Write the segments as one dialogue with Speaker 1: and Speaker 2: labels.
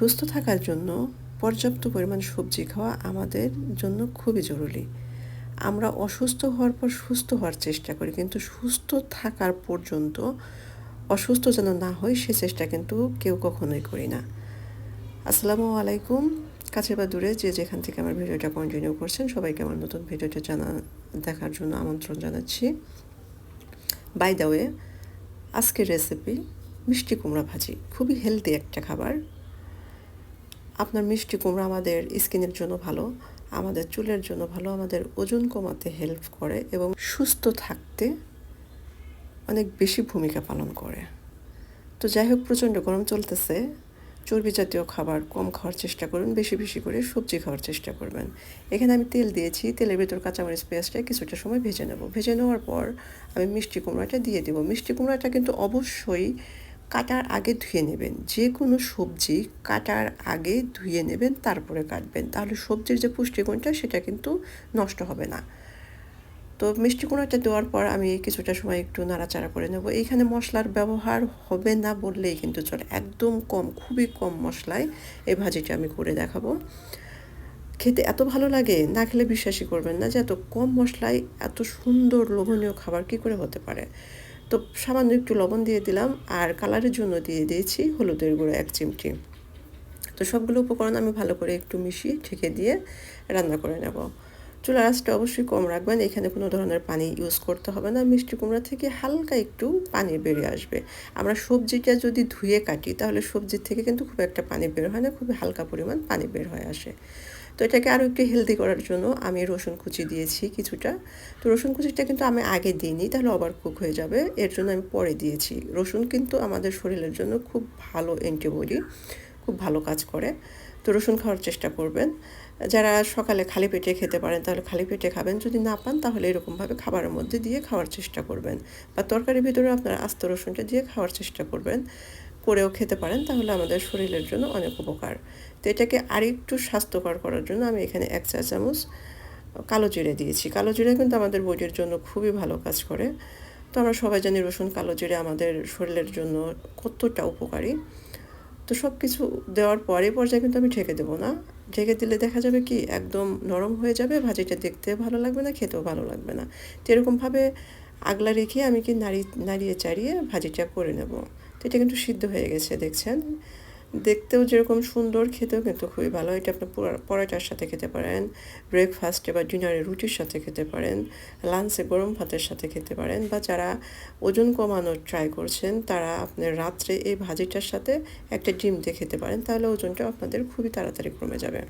Speaker 1: সুস্থ থাকার জন্য পর্যাপ্ত পরিমাণ সবজি খাওয়া আমাদের জন্য খুবই জরুরি। আমরা অসুস্থ হওয়ার পর সুস্থ হওয়ার চেষ্টা করি, কিন্তু সুস্থ থাকার পর্যন্ত অসুস্থ যেন না হয় সে চেষ্টা কিন্তু কেউ কখনোই করি না। আসসালামু আলাইকুম। কাছে বা দূরে যে যেখান থেকে আমার ভিডিওটা কন্টিনিউ করছেন সবাইকে আমার নতুন ভিডিওটা দেখার জন্য আমন্ত্রণ জানাচ্ছি। বাই দ্য ওয়ে, আজকের রেসিপি মিষ্টি কুমড়া ভাজি। খুবই হেলদি একটা খাবার। আপনার মিষ্টি কুমড়া আমাদের স্কিনের জন্য ভালো, আমাদের চুলের জন্য ভালো, আমাদের ওজন কমাতে হেল্প করে এবং সুস্থ থাকতে অনেক বেশি ভূমিকা পালন করে। তো যাই হোক, প্রচণ্ড গরম চলতেছে, চর্বি জাতীয় খাবার কম খাওয়ার চেষ্টা করুন, বেশি বেশি করে সবজি খাওয়ার চেষ্টা করবেন। এখানে আমি তেল দিয়েছি, তেলের ভিতর কাঁচামরিচ পেঁয়াজটা কিছুটা সময় ভেজে নেব। ভেজে নেওয়ার পর আমি মিষ্টি কুমড়াটা দিয়ে দেবো। মিষ্টি কুমড়াটা কিন্তু অবশ্যই কাটার আগে ধুয়ে নেবেন। যে কোনো সবজি কাটার আগে ধুয়ে নেবেন, তারপরে কাটবেন, তাহলে সবজির যে পুষ্টিগুণটা সেটা কিন্তু নষ্ট হবে না। তো মিষ্টি কুমড়াটা দেওয়ার পর আমি কিছুটা সময় একটু নাড়াচাড়া করে নেব। এইখানে মশলার ব্যবহার হবে না বললেই কিন্তু চলে, একদম কম, খুবই কম মশলায় এই ভাজিটা আমি করে দেখাবো। খেতে এত ভালো লাগে, না খেলে বিশ্বাসই করবেন না যে এত কম মশলায় এত সুন্দর লোভনীয় খাবার কী করে হতে পারে। তো সামান্য একটু লবণ দিয়ে দিলাম, আর কালারের জন্য দিয়ে দিয়েছি হলুদের গুঁড়ো 1 চিমটি। তো সবগুলো উপকরণ আমি ভালো করে একটু মিশিয়ে ঢেকে দিয়ে রান্না করে নেব। চুলার আঁচটা অবশ্যই কম রাখবেন। এখানে কোনো ধরনের পানি ইউজ করতে হবে না। মিষ্টি কুমড়া থেকে হালকা একটু পানি বেরিয়ে আসবে। আমরা সবজিটা যদি ধুয়ে কাটি তাহলে সবজির থেকে কিন্তু খুব একটা পানি বের হয় না, খুবই হালকা পরিমাণ পানি বের হয়ে আসে। তো এটাকে আরও একটু হেলদি করার জন্য আমি রসুন কুচি দিয়েছি কিছুটা। তো রসুন কুচিটা কিন্তু আমি আগে দিইনি, তাহলে ওভার কুক হয়ে যাবে, এর জন্য আমি পরে দিয়েছি। রসুন কিন্তু আমাদের শরীরের জন্য খুব ভালো অ্যান্টিবডি, খুব ভালো কাজ করে। তো রসুন খাওয়ার চেষ্টা করবেন। যারা সকালে খালি পেটে খেতে পারেন তাহলে খালি পেটে খাবেন, যদি না পান তাহলে এরকমভাবে খাবারের মধ্যে দিয়ে খাওয়ার চেষ্টা করবেন, বা তরকারির ভিতরে আপনারা আস্ত রসুনটা দিয়ে খাওয়ার চেষ্টা করবেন, করেও খেতে পারেন, তাহলে আমাদের শরীরের জন্য অনেক উপকার। তো এটাকে আরেকটু স্বাস্থ্যকর করার জন্য আমি এখানে 1 চা চামচ কালো জিরে দিয়েছি। কালো জিরে কিন্তু আমাদের বডির জন্য খুবই ভালো কাজ করে। তো আমরা সবাই জানি রসুন কালো জিরে আমাদের শরীরের জন্য কতটা উপকারী। তো সব কিছু দেওয়ার পরে পর্যায়ে কিন্তু আমি ঢেকে দেবো না। ঢেকে দিলে দেখা যাবে কি একদম নরম হয়ে যাবে, ভাজিটা দেখতে ভালো লাগবে না, খেতেও ভালো লাগবে না। তো এরকমভাবে আগলা রেখে আমি কি নাড়িয়ে চাড়িয়ে ভাজিটা করে নেব। তো এটা কিন্তু সিদ্ধ হয়ে গেছে, দেখছেন। দেখতেও যেরকম সুন্দর, খেতেও কিন্তু খুবই ভালো। এটা আপনি পরোটার সাথে খেতে পারেন, ব্রেকফাস্টে বা ডিনারে রুটির সাথে খেতে পারেন, লাঞ্চে গরম ভাতের সাথে খেতে পারেন, বা যারা ওজন কমানোর ট্রাই করছেন তারা আপনার রাত্রে এই ভাজিটার সাথে একটা ডিম দিয়ে খেতে পারেন, তাহলে ওজনটা আপনাদের খুবই তাড়াতাড়ি কমে যাবে।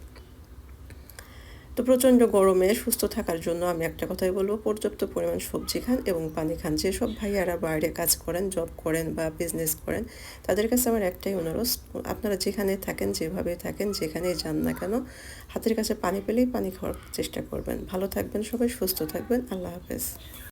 Speaker 1: তো প্রচণ্ড গরমে সুস্থ থাকার জন্য আমি একটা কথাই বলবো, পর্যাপ্ত পরিমাণ সবজি খান এবং পানি খান। যেসব ভাইয়ারা বাইরে কাজ করেন, জব করেন বা বিজনেস করেন, তাদের কাছে আমার একটাই অনুরোধ, আপনারা যেখানে থাকেন, যেভাবে থাকেন, যেখানেই যান না কেন, হাতের কাছে পানি পেলেই পানি খাওয়ার চেষ্টা করবেন। ভালো থাকবেন সবাই, সুস্থ থাকবেন। আল্লাহ হাফেজ।